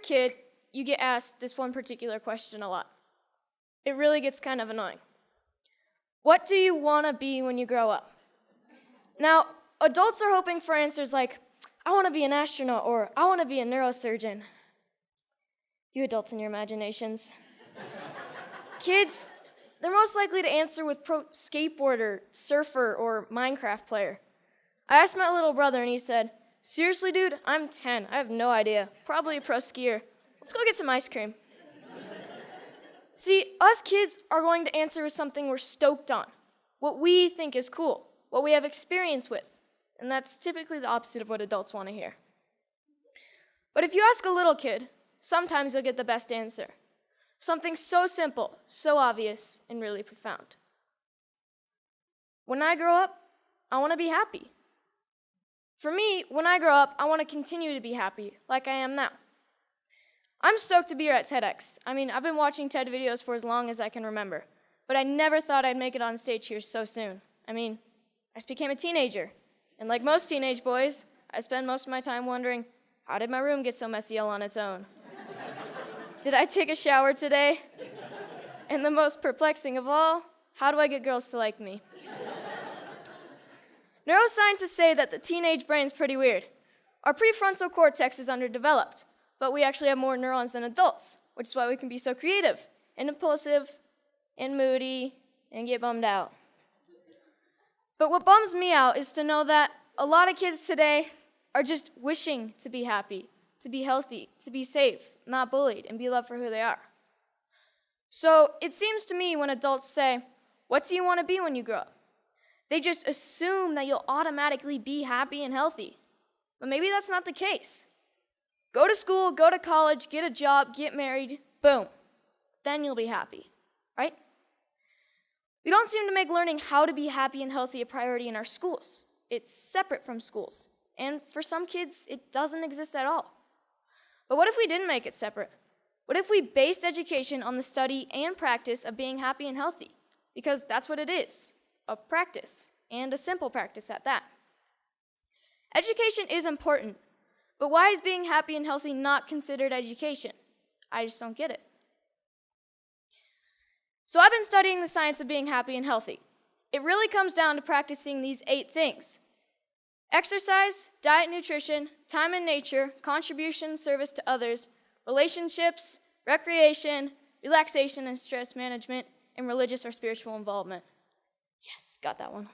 a kid, you get asked this one particular question a lot. It really gets kind of annoying. What do you want to be when you grow up? Now, adults are hoping for answers like, I want to be an astronaut, or I want to be a neurosurgeon. You adults and your imaginations. Kids, they're most likely to answer with pro skateboarder, surfer, or Minecraft player. I asked my little brother, and he said, seriously, dude, I'm 10. I have no idea. Probably a pro skier. Let's go get some ice cream. See, us kids are going to answer with something we're stoked on, what we think is cool, what we have experience with, and that's typically the opposite of what adults want to hear. But if you ask a little kid, sometimes you'll get the best answer. Something so simple, so obvious, and really profound. When I grow up, I want to be happy. For me, when I grow up, I want to continue to be happy, like I am now. I'm stoked to be here at TEDx. I've been watching TED videos for as long as I can remember, but I never thought I'd make it on stage here so soon. I just became a teenager, and like most teenage boys, I spend most of my time wondering, how did my room get so messy all on its own? Did I take a shower today? And the most perplexing of all, how do I get girls to like me? Neuroscientists say that the teenage brain's pretty weird. Our prefrontal cortex is underdeveloped, but we actually have more neurons than adults, which is why we can be so creative and impulsive and moody and get bummed out. But what bums me out is to know that a lot of kids today are just wishing to be happy, to be healthy, to be safe, not bullied, and be loved for who they are. So it seems to me when adults say, what do you want to be when you grow up? They just assume that you'll automatically be happy and healthy. But maybe that's not the case. Go to school, go to college, get a job, get married, boom. Then you'll be happy, right? We don't seem to make learning how to be happy and healthy a priority in our schools. It's separate from schools. And for some kids, it doesn't exist at all. But what if we didn't make it separate? What if we based education on the study and practice of being happy and healthy? Because that's what it is, a practice, and a simple practice at that. Education is important, but why is being happy and healthy not considered education? I just don't get it. So I've been studying the science of being happy and healthy. It really comes down to practicing these 8 things: exercise, diet, nutrition, time in nature, contribution, service to others, relationships, recreation, relaxation and stress management, and religious or spiritual involvement. Yes, got that one.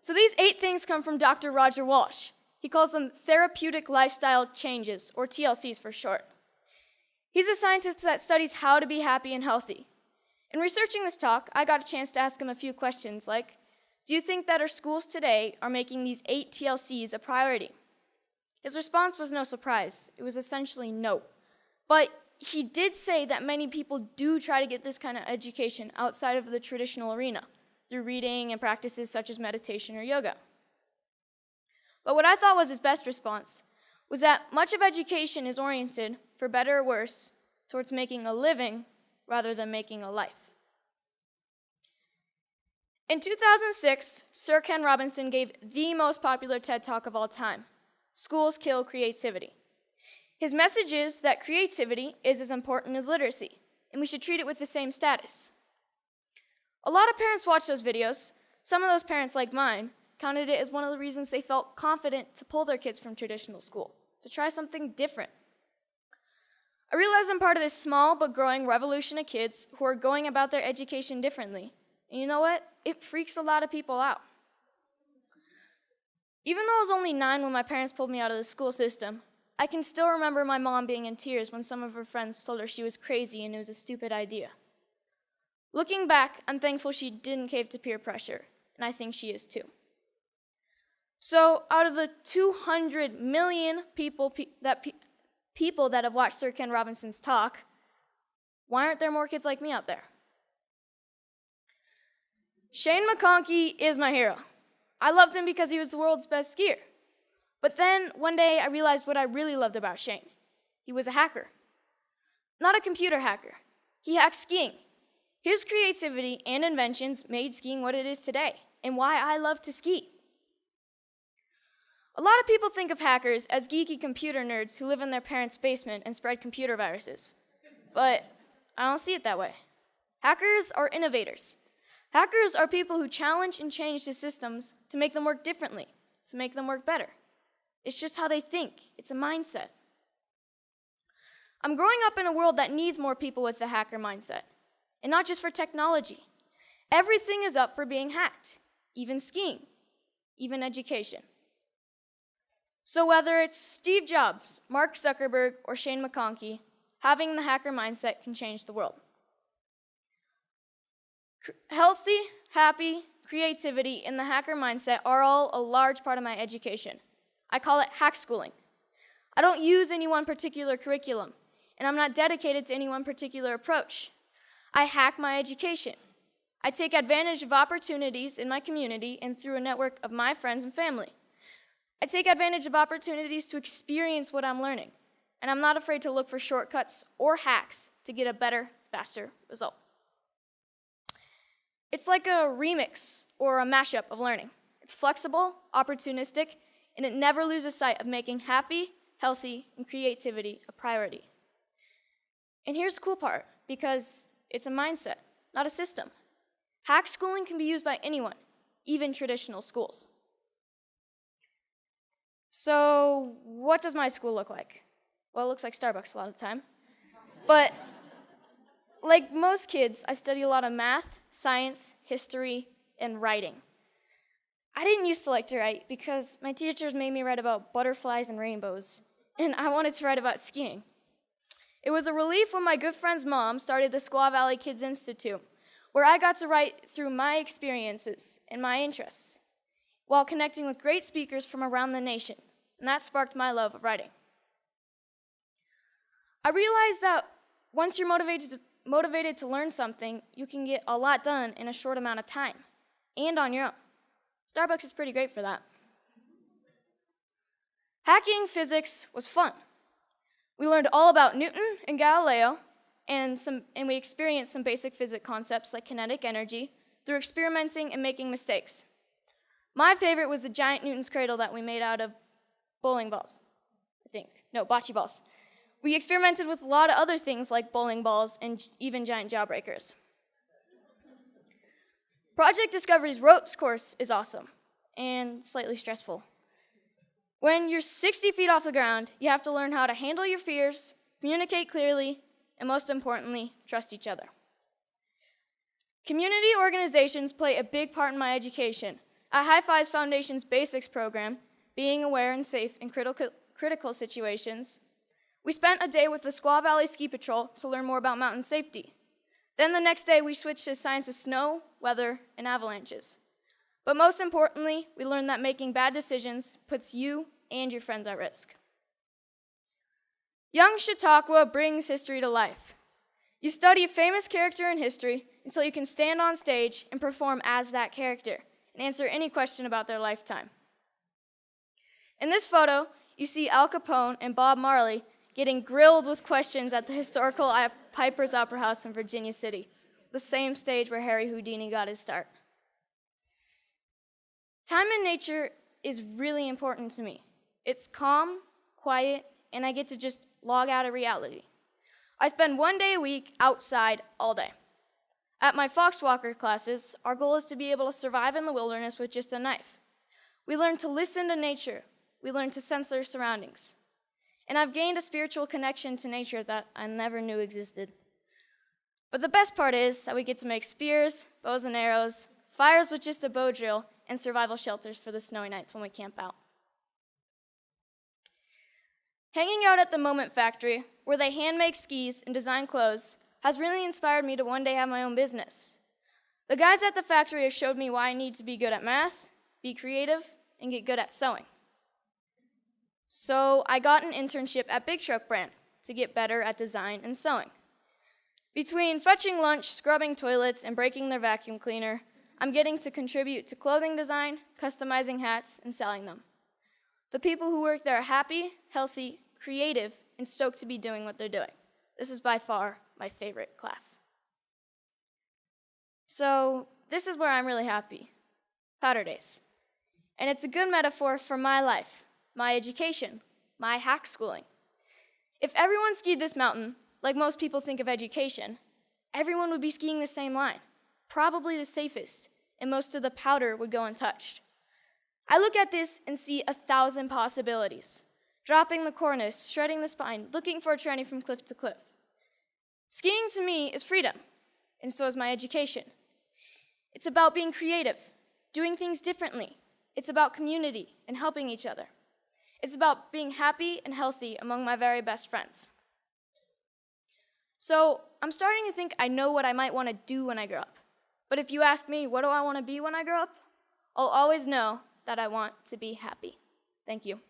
So these 8 things come from Dr. Roger Walsh. He calls them therapeutic lifestyle changes, or TLCs for short. He's a scientist that studies how to be happy and healthy. In researching this talk, I got a chance to ask him a few questions like, do you think that our schools today are making these 8 TLCs a priority? His response was no surprise. It was essentially no. But he did say that many people do try to get this kind of education outside of the traditional arena, through reading and practices such as meditation or yoga. But what I thought was his best response was that much of education is oriented, for better or worse, towards making a living rather than making a life. In 2006, Sir Ken Robinson gave the most popular TED Talk of all time, Schools Kill Creativity. His message is that creativity is as important as literacy, and we should treat it with the same status. A lot of parents watch those videos. Some of those parents, like mine, counted it as one of the reasons they felt confident to pull their kids from traditional school, to try something different. I realize I'm part of this small but growing revolution of kids who are going about their education differently. And you know what? It freaks a lot of people out. Even though I was only 9 when my parents pulled me out of the school system, I can still remember my mom being in tears when some of her friends told her she was crazy and it was a stupid idea. Looking back, I'm thankful she didn't cave to peer pressure, and I think she is too. So out of the 200 million people that have watched Sir Ken Robinson's talk, why aren't there more kids like me out there? Shane McConkey is my hero. I loved him because he was the world's best skier. But then one day I realized what I really loved about Shane. He was a hacker. Not a computer hacker. He hacked skiing. His creativity and inventions made skiing what it is today, and why I love to ski. A lot of people think of hackers as geeky computer nerds who live in their parents' basement and spread computer viruses. But I don't see it that way. Hackers are innovators. Hackers are people who challenge and change the systems to make them work differently, to make them work better. It's just how they think. It's a mindset. I'm growing up in a world that needs more people with the hacker mindset. And not just for technology. Everything is up for being hacked, even skiing, even education. So whether it's Steve Jobs, Mark Zuckerberg, or Shane McConkey, having the hacker mindset can change the world. Healthy, happy, creativity, and the hacker mindset are all a large part of my education. I call it hack schooling. I don't use any one particular curriculum, and I'm not dedicated to any one particular approach. I hack my education. I take advantage of opportunities in my community and through a network of my friends and family. I take advantage of opportunities to experience what I'm learning, and I'm not afraid to look for shortcuts or hacks to get a better, faster result. It's like a remix or a mashup of learning. It's flexible, opportunistic, and it never loses sight of making happy, healthy, and creativity a priority. And here's the cool part, because it's a mindset, not a system. Hack schooling can be used by anyone, even traditional schools. So what does my school look like? Well, it looks like Starbucks a lot of the time. But like most kids, I study a lot of math, science, history, and writing. I didn't used to like to write because my teachers made me write about butterflies and rainbows, and I wanted to write about skiing. It was a relief when my good friend's mom started the Squaw Valley Kids Institute, where I got to write through my experiences and my interests, while connecting with great speakers from around the nation, and that sparked my love of writing. I realized that once you're motivated to learn something, you can get a lot done in a short amount of time, and on your own. Starbucks is pretty great for that. Hacking physics was fun. We learned all about Newton and Galileo, and we experienced some basic physics concepts like kinetic energy through experimenting and making mistakes. My favorite was the giant Newton's cradle that we made out of bowling balls, I think. No, bocce balls. We experimented with a lot of other things like bowling balls and even giant jawbreakers. Project Discovery's ropes course is awesome and slightly stressful. When you're 60 feet off the ground, you have to learn how to handle your fears, communicate clearly, and most importantly, trust each other. Community organizations play a big part in my education. At High Fives Foundation's Basics program, Being Aware and Safe in Critical Situations, we spent a day with the Squaw Valley Ski Patrol to learn more about mountain safety. Then the next day, we switched to science of snow, weather, and avalanches. But most importantly, we learned that making bad decisions puts you and your friends at risk. Young Chautauqua brings history to life. You study a famous character in history until you can stand on stage and perform as that character and answer any question about their lifetime. In this photo, you see Al Capone and Bob Marley getting grilled with questions at the historical Piper's Opera House in Virginia City, the same stage where Harry Houdini got his start. Time in nature is really important to me. It's calm, quiet, and I get to just log out of reality. I spend 1 day a week outside all day. At my Foxwalker classes, our goal is to be able to survive in the wilderness with just a knife. We learn to listen to nature. We learn to sense our surroundings. And I've gained a spiritual connection to nature that I never knew existed. But the best part is that we get to make spears, bows and arrows, fires with just a bow drill, and survival shelters for the snowy nights when we camp out. Hanging out at the Moment Factory, where they hand make skis and design clothes, has really inspired me to one day have my own business. The guys at the factory have showed me why I need to be good at math, be creative, and get good at sewing. So I got an internship at Big Truck Brand to get better at design and sewing. Between fetching lunch, scrubbing toilets, and breaking their vacuum cleaner, I'm getting to contribute to clothing design, customizing hats, and selling them. The people who work there are happy, healthy, creative, and stoked to be doing what they're doing. This is by far my favorite class. So this is where I'm really happy, powder days. And it's a good metaphor for my life, my education, my hack schooling. If everyone skied this mountain, like most people think of education, everyone would be skiing the same line, probably the safest, and most of the powder would go untouched. I look at this and see 1,000 possibilities. Dropping the cornice, shredding the spine, looking for a tranny from cliff to cliff. Skiing to me is freedom, and so is my education. It's about being creative, doing things differently. It's about community and helping each other. It's about being happy and healthy among my very best friends. So I'm starting to think I know what I might want to do when I grow up. But if you ask me, what do I want to be when I grow up? I'll always know that I want to be happy. Thank you.